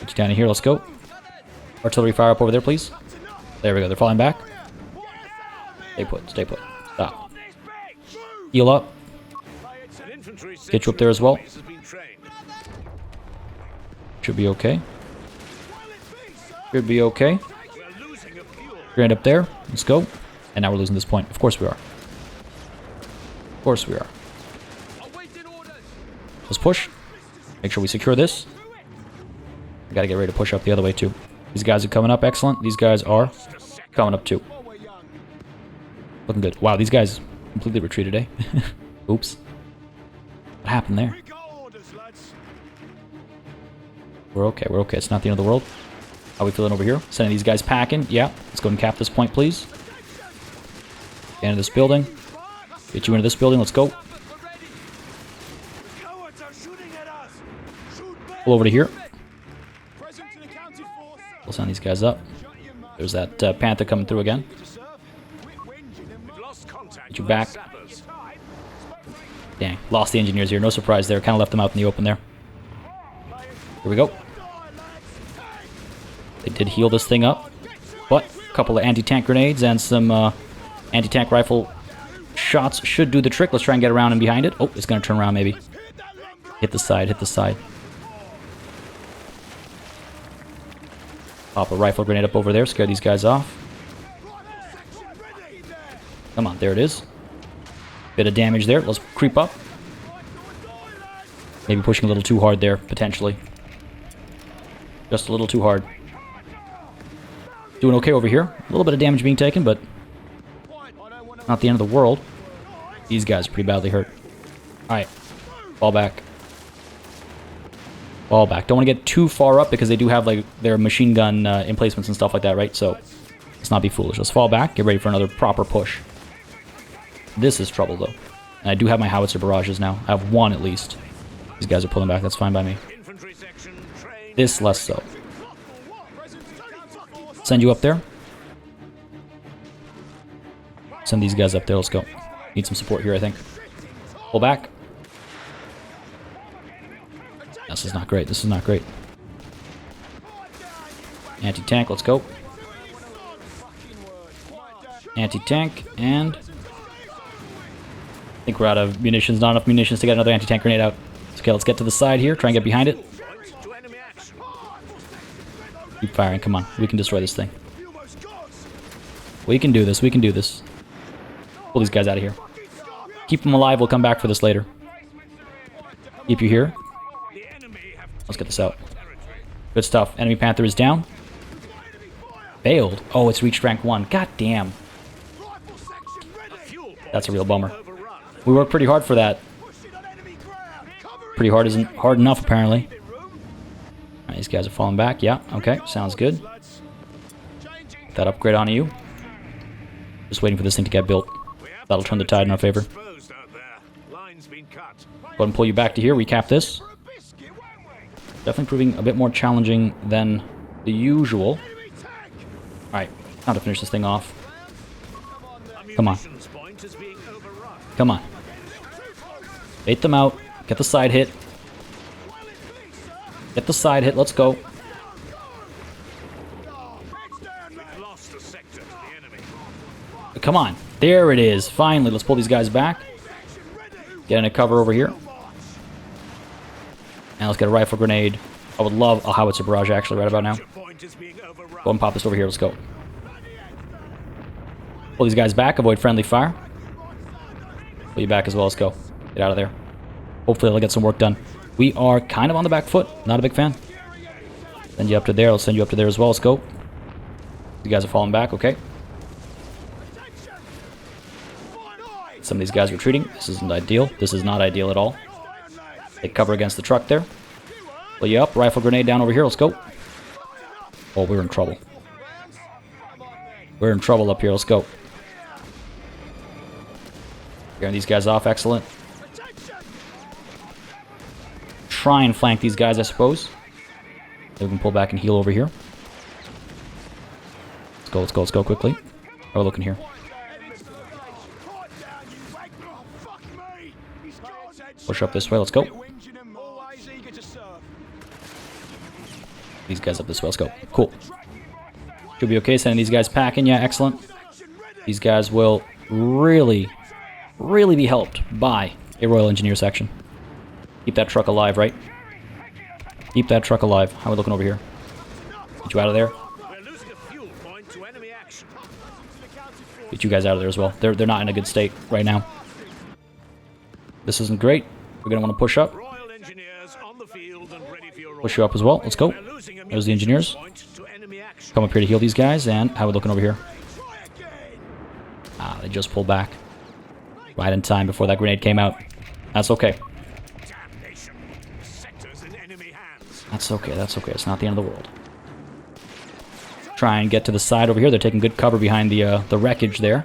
Get you down in here. Let's go. Artillery fire up over there, please. There we go. They're falling back. Stay put. Stay put. Stop. Heal up. Get you up there as well. Should be okay. Should be okay. Grenade up there. Let's go. And now we're losing this point. Of course we are. Of course we are. Let's push. Make sure we secure this. We gotta get ready to push up the other way too. These guys are coming up. Excellent. These guys are coming up too. Looking good. Wow, these guys completely retreated, eh? Oops. What happened there? We're okay, we're okay. It's not the end of the world. How are we feeling over here? Sending these guys packing. Yeah, let's go and cap this point, please. Get into this building. Get you into this building. Let's go. Pull over to here. send these guys up. There's that Panther coming through again. Get you back. Dang, lost the engineers here. No surprise there. Kind of left them out in the open there. Here we go. They did heal this thing up, but a couple of anti-tank grenades and some anti-tank rifle shots should do the trick. Let's try and get around and behind it. Oh, it's going to turn around maybe. Hit the side, hit the side. Pop a rifle grenade up over there, scare these guys off. Come on, there it is. Bit of damage there. Let's creep up. Maybe pushing a little too hard there, potentially. Just a little too hard. Doing okay over here. A little bit of damage being taken, but not the end of the world. These guys are pretty badly hurt. Alright. Fall back. Fall back. Don't want to get too far up because they do have like their machine gun emplacements and stuff like that, right? So let's not be foolish. Let's fall back. Get ready for another proper push. This is trouble, though. And I do have my howitzer barrages now. I have one at least. These guys are pulling back. That's fine by me. This less so. Send you up there. Send these guys up there. Let's go. Need some support here, I think. Pull back. This is not great. This is not great. Anti-tank. Let's go. Anti-tank. And I think we're out of munitions. Not enough munitions to get another anti-tank grenade out. Okay, let's get to the side here. Try and get behind it. Keep firing. Come on. We can destroy this thing. We can do this. We can do this. Pull these guys out of here. Keep them alive. We'll come back for this later. Keep you here. Let's get this out. Good stuff. Enemy Panther is down. Failed. Oh, it's reached rank 1. God damn. That's a real bummer. We worked pretty hard for that. Pretty hard isn't hard enough, apparently. Right, these guys are falling back. Yeah, okay. Sounds good. Get that upgrade onto you. Just waiting for this thing to get built. That'll turn the tide in our favor. Go ahead and pull you back to here. Recap this. Definitely proving a bit more challenging than the usual. Alright, time to finish this thing off. Come on. Come on. Bait them out. Get the side hit. Get the side hit. Let's go. Come on. There it is. Finally, let's pull these guys back. Get in a cover over here. And let's get a rifle grenade. I would love a howitzer barrage actually right about now. Go and pop this over here. Let's go. Pull these guys back. Avoid friendly fire. Pull you back as well. Let's go. Get out of there. Hopefully they'll get some work done. We are kind of on the back foot. Not a big fan. Send you up to there. I'll send you up to there as well. Let's go. You guys are falling back. Okay. Some of these guys retreating. This isn't ideal. This is not ideal at all. Take cover against the truck there. Pull you up. Rifle grenade down over here. Let's go. Oh, we're in trouble. We're in trouble up here. Let's go. Scaring these guys off. Excellent. Try and flank these guys, I suppose. We can pull back and heal over here. Let's go, let's go, let's go quickly. How are we looking here? Push up this way, let's go. These guys up this way, let's go. Cool. Should be okay, sending these guys packing. Yeah, excellent. These guys will really be helped by a Royal Engineer section. Keep that truck alive, right? Keep that truck alive. How are we looking over here? Get you out of there. Get you guys out of there as well. They're not in a good state right now. This isn't great. We're going to want to push up. Push you up as well. Let's go. There's the engineers. Come up here to heal these guys. And how are we looking over here? Ah, they just pulled back. Right in time before that grenade came out. That's okay. That's okay, that's okay. It's not the end of the world. Try and get to the side over here. They're taking good cover behind the wreckage there.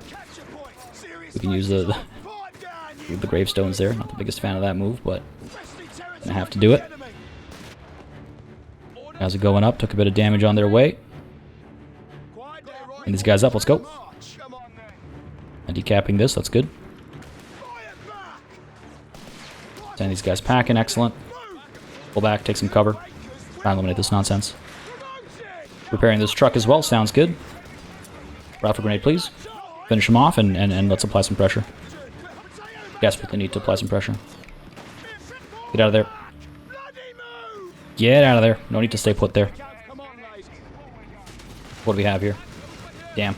We can use the gravestones there. Not the biggest fan of that move, but gonna have to do it. Guys are going up. Took a bit of damage on their way. Bring these guys up, let's go. And decapping this, that's good. Send these guys packing, excellent. Pull back, take some cover. Try and eliminate this nonsense. Repairing this truck as well, sounds good. Rifle grenade, please. Finish them off and let's apply some pressure. Desperately need to apply some pressure. Get out of there. Get out of there. No need to stay put there. What do we have here? Damn.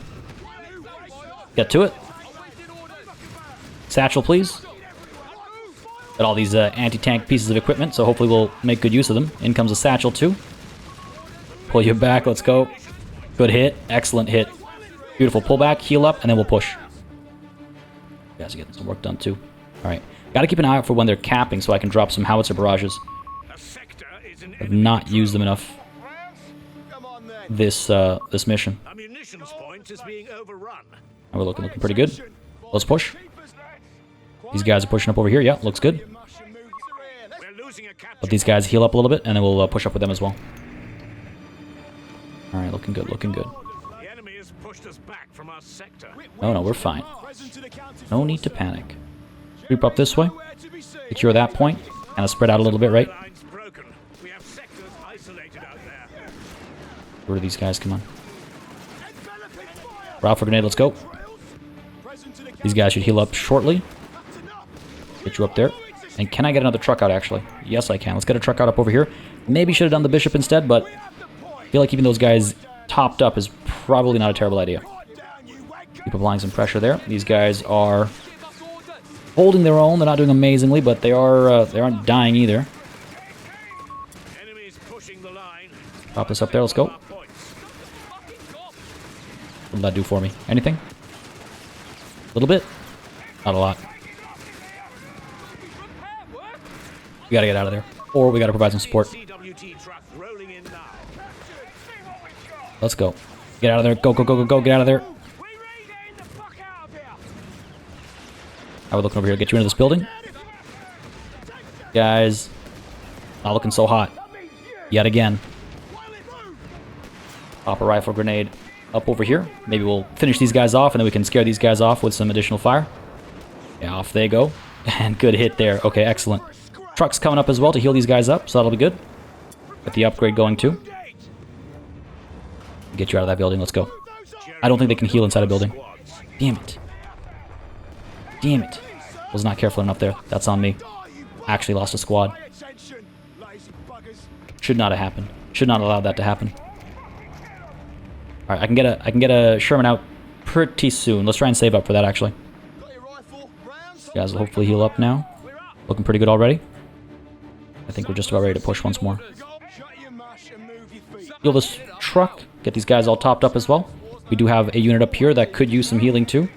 Get to it. Satchel, please. Got all these anti-tank pieces of equipment, so hopefully we'll make good use of them. In comes a satchel, too. Pull you back, let's go. Good hit. Excellent hit. Beautiful pullback, heal up, and then we'll push. You guys are getting some work done, too. Alright. Gotta keep an eye out for when they're capping so I can drop some howitzer barrages. I've not used them enough this mission. And we're looking pretty good. Let's push. These guys are pushing up over here. Yeah, looks good. Let these guys heal up a little bit, and then we'll push up with them as well. Alright, looking good, looking good. Oh no, we're fine. No need to panic. Creep up this way. Secure that point. Kind of spread out a little bit, right? Where are these guys? Come on. Rifle grenade, let's go. These guys should heal up shortly. Get you up there. And can I get another truck out, actually? Yes, I can. Let's get a truck out up over here. Maybe should have done the bishop instead, but I feel like keeping those guys topped up is probably not a terrible idea. Keep applying some pressure there. These guys are holding their own. They're not doing amazingly, but they aren't dying either. Pop this up there. Let's go. What did that do for me? Anything? A little bit? Not a lot. We gotta get out of there. Or we gotta provide some support. Let's go. Get out of there. Go, go, go, go, go. Get out of there. How are we looking over here? Get you into this building. Guys. Not looking so hot. Yet again. Pop a rifle grenade up over here. Maybe we'll finish these guys off, and then we can scare these guys off with some additional fire. Yeah, off they go. And good hit there. Okay, excellent. Truck's coming up as well to heal these guys up, so that'll be good. Get the upgrade going too. Get you out of that building, let's go. I don't think they can heal inside a building. Damn it. Damn it. Was not careful enough there. That's on me. Actually lost a squad. Should not have happened. Should not allow that to happen. Alright, I can get a Sherman out pretty soon. Let's try and save up for that, actually. You guys will hopefully heal up now. Looking pretty good already. I think we're just about ready to push once more. Heal this truck. Get these guys all topped up as well. We do have a unit up here that could use some healing too.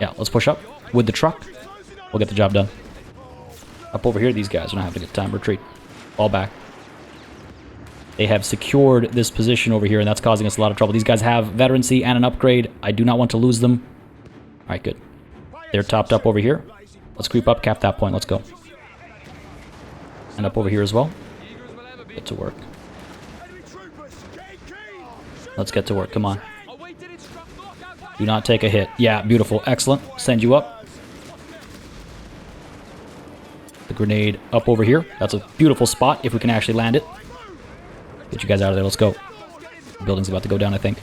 Yeah, let's push up with the truck. We'll get the job done. Up over here, these guys are not having a good time. Retreat. Fall back. They have secured this position over here, and that's causing us a lot of trouble. These guys have veterancy and an upgrade. I do not want to lose them. Alright, good. They're topped up over here. Let's creep up, cap that point. Let's go. And up over here as well. Get to work. Let's get to work. Come on. Do not take a hit. Yeah, beautiful. Excellent. Send you up. The grenade up over here. That's a beautiful spot if we can actually land it. Get you guys out of there. Let's go. The building's about to go down, I think.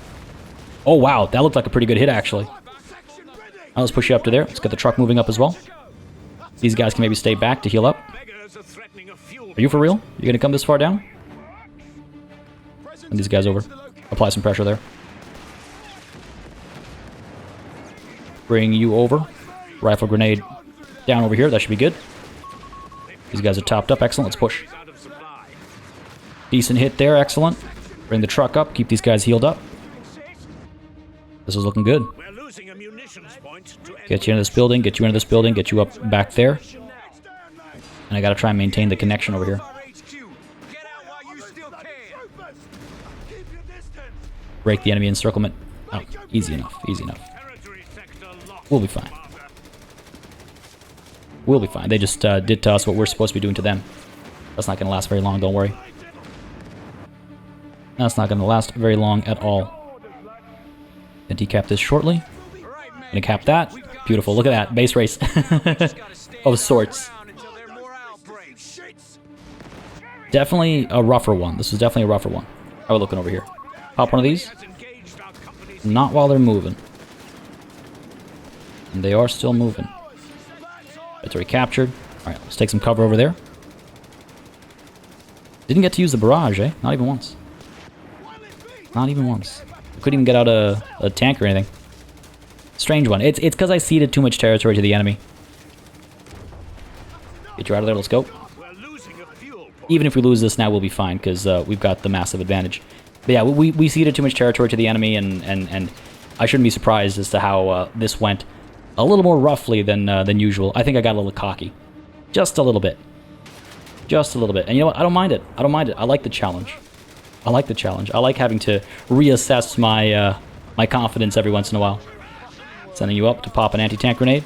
Oh, wow. That looked like a pretty good hit, actually. Now let's push you up to there. Let's get the truck moving up as well. These guys can maybe stay back to heal up. Are you for real? You're going to come this far down? Send these guys over. Apply some pressure there. Bring you over. Rifle grenade down over here. That should be good. These guys are topped up. Excellent. Let's push. Decent hit there. Excellent. Bring the truck up. Keep these guys healed up. This is looking good. Get you into this building. Get you into this building. Get you up back there. And I gotta try and maintain the connection over here. Break the enemy encirclement. Oh, easy enough. Easy enough. We'll be fine. We'll be fine. They just did to us what we're supposed to be doing to them. That's not gonna last very long, don't worry. That's not gonna last very long at all. Gonna decap this shortly. Gonna cap that. Beautiful. Look at that. Base race. Of sorts. Definitely a rougher one. This was definitely a rougher one. How are we looking over here? Pop one of these. Not while they're moving. And they are still moving. It's already captured. Alright, let's take some cover over there. Didn't get to use the barrage, eh? Not even once. Not even once. Couldn't even get out a tank or anything. Strange one. It's because I ceded too much territory to the enemy. Get you out of there, let's go. Even if we lose this now, we'll be fine, because we've got the massive advantage. But yeah, we ceded too much territory to the enemy, and I shouldn't be surprised as to how this went a little more roughly than usual. I think I got a little cocky. Just a little bit. Just a little bit. And you know what? I don't mind it. I don't mind it. I like the challenge. I like the challenge. I like having to reassess my my confidence every once in a while. Sending you up to pop an anti-tank grenade.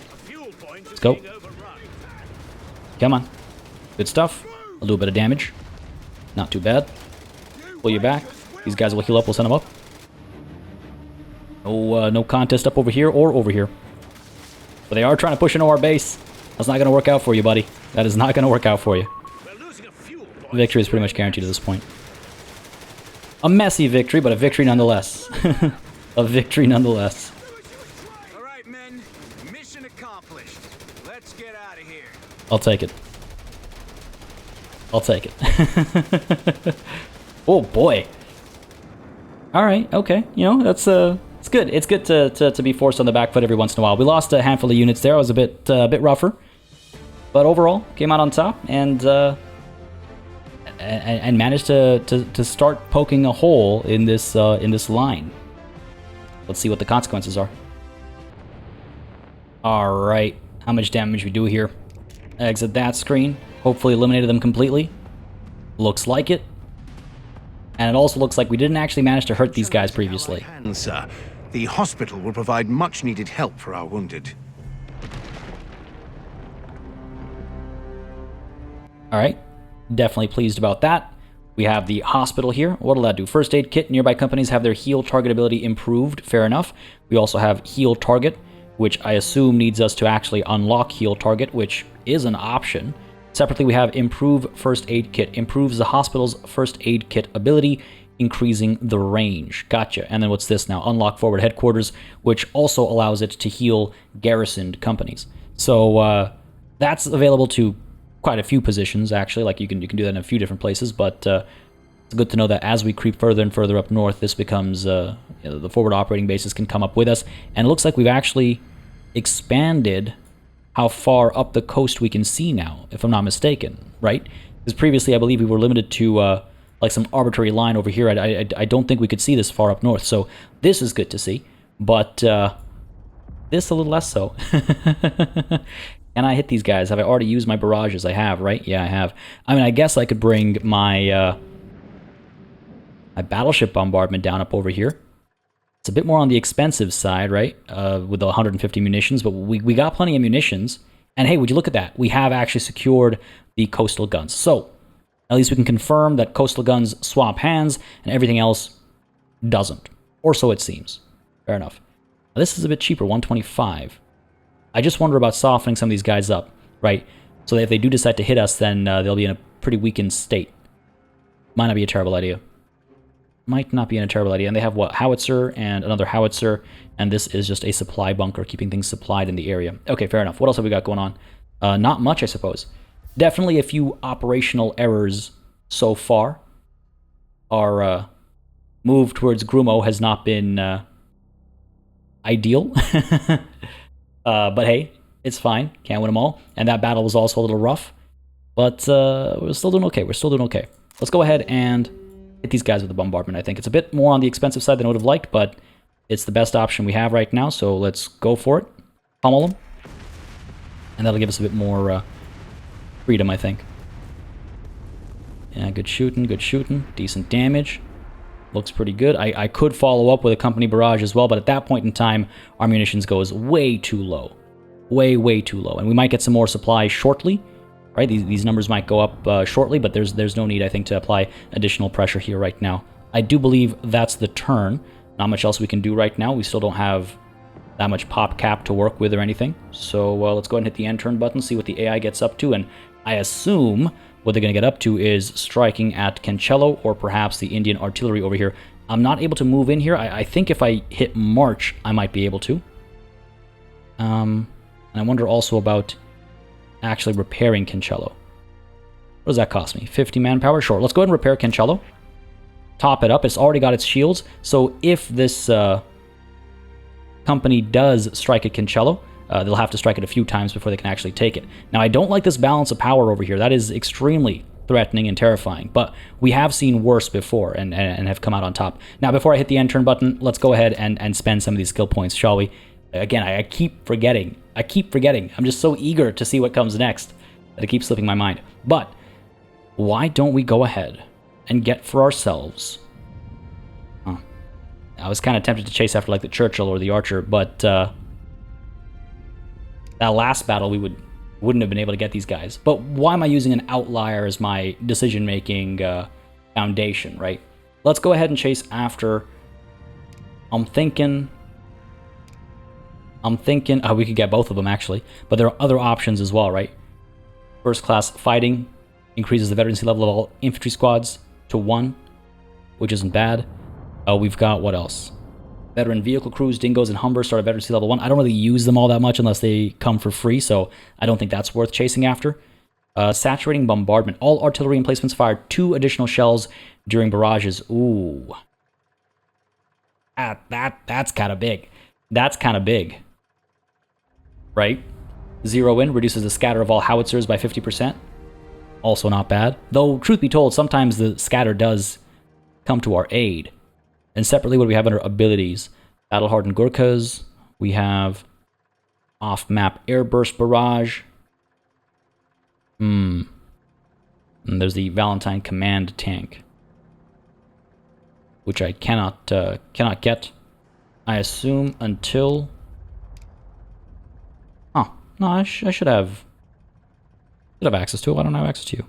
Let's go. Come on. Good stuff. A little bit of damage. Not too bad. Pull you back. These guys will heal up. We'll send them up. No contest up over here or over here. But they are trying to push into our base. That's not going to work out for you, buddy. That is not going to work out for you. Victory is pretty much guaranteed at this point. A messy victory, but a victory nonetheless. A victory nonetheless. All right, men. Mission accomplished. Let's get out of here. I'll take it. I'll take it. Oh boy. All right. Okay. You know, that's it's good. It's good to be forced on the back foot every once in a while. We lost a handful of units there. I was a bit rougher, but overall came out on top and managed to start poking a hole in this line. Let's see what the consequences are. All right. How much damage we do here? Exit that screen. Hopefully eliminated them completely. Looks like it. And it also looks like we didn't actually manage to hurt these guys previously. Sir, the hospital will provide much needed help for our wounded. Alright. Definitely pleased about that. We have the hospital here. What'll that do? First aid kit. Nearby companies have their heal target ability improved. Fair enough. We also have heal target, which I assume needs us to actually unlock heal target, which is an option. Separately, we have improve first aid kit. Improves the hospital's first aid kit ability, increasing the range. Gotcha. And then what's this now? Unlock forward headquarters, which also allows it to heal garrisoned companies. So that's available to quite a few positions, actually. Like you can do that in a few different places, but it's good to know that as we creep further and further up north, this becomes the forward operating bases can come up with us. And it looks like we've actually expanded how far up the coast we can see now, if I'm not mistaken, right? Because previously I believe we were limited to like some arbitrary line over here. I don't think we could see this far up north, so this is good to see, but this a little less so. Can I hit these guys? Have I already used my barrages? I have, right? Yeah, I have. I mean, I guess I could bring my my battleship bombardment down up over here. It's a bit more on the expensive side, right? With the 150 munitions, but we got plenty of munitions. And hey, would you look at that? We have actually secured the coastal guns. So, at least we can confirm that coastal guns swap hands and everything else doesn't. Or so it seems. Fair enough. Now, this is a bit cheaper, 125. I just wonder about softening some of these guys up, right? So that if they do decide to hit us, then they'll be in a pretty weakened state. Might not be a terrible idea. Might not be in a terrible idea. And they have, what, howitzer and another howitzer, and this is just a supply bunker, keeping things supplied in the area. Okay, fair enough. What else have we got going on? Not much, I suppose. Definitely a few operational errors so far. Our move towards Grumo has not been ideal. But hey, it's fine. Can't win them all. And that battle was also a little rough. But we're still doing okay. We're still doing okay. Let's go ahead and hit these guys with the bombardment, I think. It's a bit more on the expensive side than I would have liked, but it's the best option we have right now, so let's go for it. Pummel them. And that'll give us a bit more freedom, I think. Yeah, good shooting, good shooting. Decent damage. Looks pretty good. I could follow up with a company barrage as well, but at that point in time, our munitions goes way too low. Way too low. And we might get some more supplies shortly. Right, these numbers might go up shortly, but there's no need, I think, to apply additional pressure here right now. I do believe that's the turn. Not much else we can do right now. We still don't have that much pop cap to work with or anything. So let's go ahead and hit the end turn button, see what the AI gets up to, and I assume what they're going to get up to is striking at Cancello or perhaps the Indian artillery over here. I'm not able to move in here. I think if I hit March, I might be able to. And I wonder also about actually repairing Cancello. What does that cost me? 50 manpower? Sure, let's go ahead and repair Cancello. Top it up. It's already got its shields, so if this company does strike at Cancello, they'll have to strike it a few times before they can actually take it. Now, I don't like this balance of power over here. That is extremely threatening and terrifying, but we have seen worse before and have come out on top. Now, before I hit the end turn button, let's go ahead and spend some of these skill points, shall we? Again, I keep forgetting. I'm just so eager to see what comes next that it keeps slipping my mind. But why don't we go ahead and get for ourselves... I was kind of tempted to chase after like the Churchill or the Archer, but that last battle we wouldn't have been able to get these guys. But why am I using an outlier as my decision-making foundation, right? Let's go ahead and chase after... I'm thinking we could get both of them actually, but there are other options as well, right? First class fighting increases the veterancy level of all infantry squads to 1, which isn't bad. We've got, what else? Veteran vehicle crews, dingoes, and humbers start at veterancy level 1. I don't really use them all that much unless they come for free, so I don't think that's worth chasing after. Saturating bombardment. All artillery emplacements fire 2 additional shells during barrages. Ooh. That's kind of big. That's kind of big. Right? Zero in reduces the scatter of all howitzers by 50%. Also not bad. Though, truth be told, sometimes the scatter does come to our aid. And separately, what do we have under abilities? Battle-hardened Gurkhas. We have off-map airburst barrage. And there's the Valentine command tank, which I cannot get, I assume, until... Oh, no, I should have access to it. Why don't I have access to you?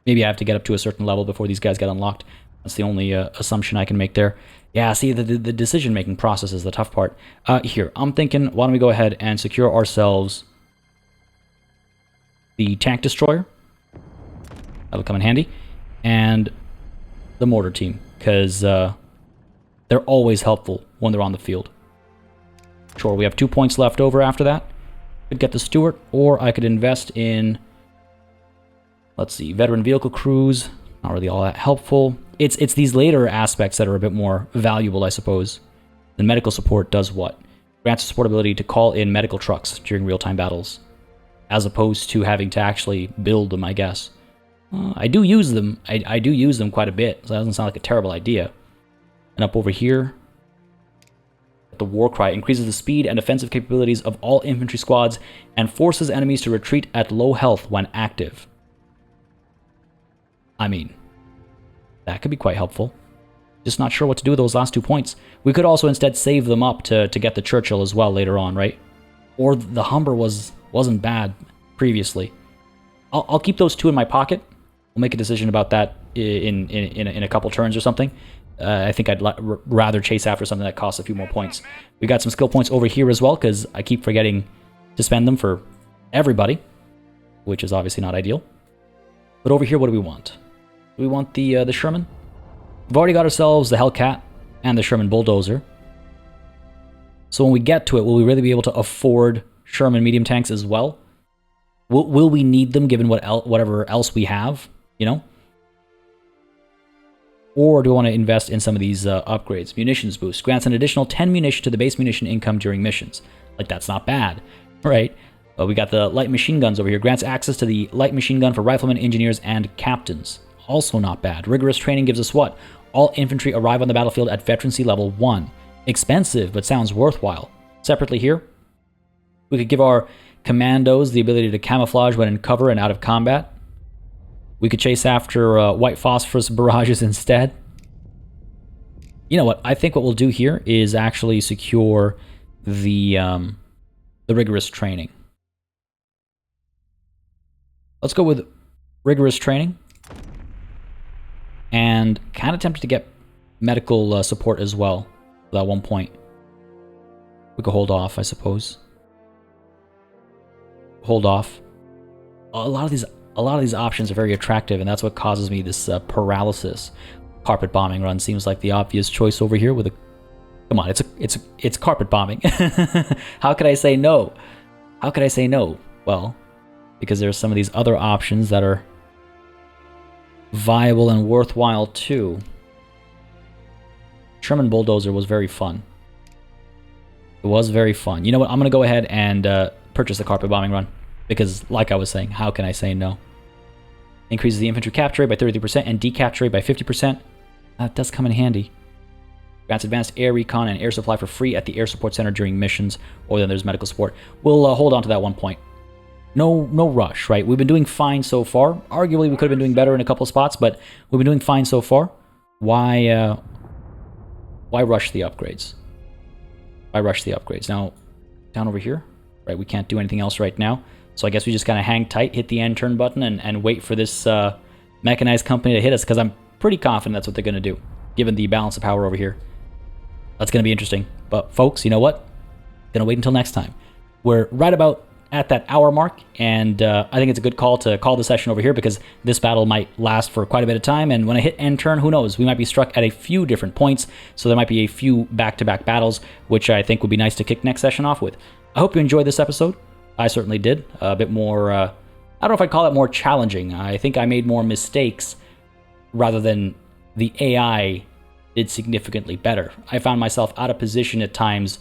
Maybe I have to get up to a certain level before these guys get unlocked. That's the only assumption I can make there. Yeah, see, the decision-making process is the tough part. Here, I'm thinking, why don't we go ahead and secure ourselves the tank destroyer. That'll come in handy. And the mortar team, because they're always helpful when they're on the field. Sure, we have 2 points left over after that. Could get the Stuart, or I could invest in, let's see, veteran vehicle crews. Not really all that helpful. It's these later aspects that are a bit more valuable, I suppose. The medical support does what? Grants the support ability to call in medical trucks during real-time battles, as opposed to having to actually build them, I guess. I do use them. I do use them quite a bit, so that doesn't sound like a terrible idea. And up over here, the war cry increases the speed and offensive capabilities of all infantry squads and forces enemies to retreat at low health when active. I mean, that could be quite helpful. Just not sure what to do with those last 2 points. We could also instead save them up to get the Churchill as well later on, right? Or the Humber wasn't bad previously. I'll keep those 2 in my pocket. We'll make a decision about that in a couple turns or something. I think I'd rather chase after something that costs a few more points. We got some skill points over here as well, because I keep forgetting to spend them for everybody, which is obviously not ideal. But over here, what do we want? Do we want the Sherman? We've already got ourselves the Hellcat and the Sherman Bulldozer. So when we get to it, will we really be able to afford Sherman medium tanks as well? Will we need them given whatever else we have, you know? Or do we want to invest in some of these upgrades? Munitions boost. Grants an additional 10 munition to the base munition income during missions. Like, that's not bad, right? We got the light machine guns over here. Grants access to the light machine gun for riflemen, engineers, and captains. Also not bad. Rigorous training gives us what? All infantry arrive on the battlefield at veterancy level 1. Expensive, but sounds worthwhile. Separately here, we could give our commandos the ability to camouflage when in cover and out of combat. We could chase after white phosphorus barrages instead. You know what? I think what we'll do here is actually secure the rigorous training. Let's go with rigorous training. And kind of tempted to get medical support as well at that one point. We could hold off, I suppose. Hold off. A lot of these options are very attractive, and that's what causes me this paralysis. Carpet bombing run seems like the obvious choice over here with a... Come on, it's carpet bombing. How could I say no? How could I say no? Well, because there's some of these other options that are viable and worthwhile too. Sherman Bulldozer was very fun. It was very fun. You know what? I'm going to go ahead and purchase the carpet bombing run. Because, like I was saying, how can I say no? Increases the infantry capture rate by 33% and decapture rate by 50%. That does come in handy. Grants advanced air recon and air supply for free at the air support center during missions. Or then there's medical support. We'll hold on to that one point. No rush, right? We've been doing fine so far. Arguably, we could have been doing better in a couple of spots, but we've been doing fine so far. Why rush the upgrades? Why rush the upgrades? Now, down over here, right? We can't do anything else right now. So I guess we just kind of hang tight, hit the end turn button, and wait for this mechanized company to hit us, because I'm pretty confident that's what they're going to do, given the balance of power over here. That's going to be interesting. But folks, you know what? Going to wait until next time. We're right about at that hour mark, and I think it's a good call to call the session over here, because this battle might last for quite a bit of time, and when I hit end turn, who knows? We might be struck at a few different points, so there might be a few back-to-back battles, which I think would be nice to kick next session off with. I hope you enjoyed this episode. I certainly did. A bit more, I don't know if I'd call it more challenging. I think I made more mistakes rather than the AI did significantly better. I found myself out of position at times,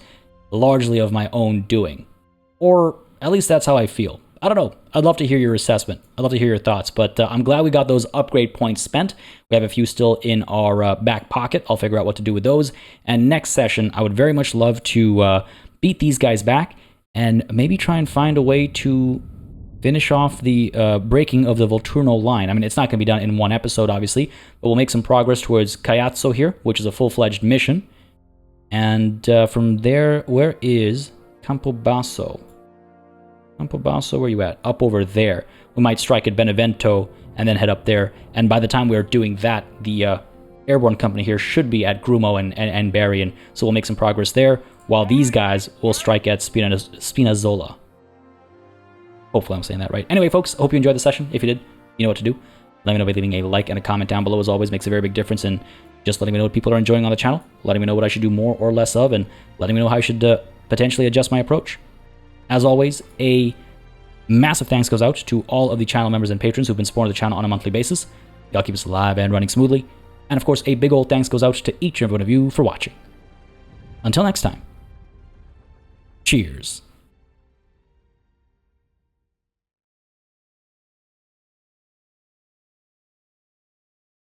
largely of my own doing. Or at least that's how I feel. I don't know. I'd love to hear your assessment. I'd love to hear your thoughts, but I'm glad we got those upgrade points spent. We have a few still in our back pocket. I'll figure out what to do with those. And next session, I would very much love to beat these guys back and maybe try and find a way to finish off the breaking of the Volturno line. I mean, it's not going to be done in one episode, obviously, but we'll make some progress towards Cancello here, which is a full-fledged mission. And from there, where is Campobasso? Campobasso, where you at? Up over there. We might strike at Benevento and then head up there. And by the time we're doing that, the airborne company here should be at Grumo and Berrien. So we'll make some progress there, while these guys will strike at Spinazzola. Hopefully I'm saying that right. Anyway, folks, I hope you enjoyed the session. If you did, you know what to do. Let me know by leaving a like and a comment down below. As always, makes a very big difference in just letting me know what people are enjoying on the channel, letting me know what I should do more or less of, and letting me know how I should potentially adjust my approach. As always, a massive thanks goes out to all of the channel members and patrons who've been supporting the channel on a monthly basis. Y'all keep us alive and running smoothly. And of course, a big old thanks goes out to each and every one of you for watching. Until next time, cheers.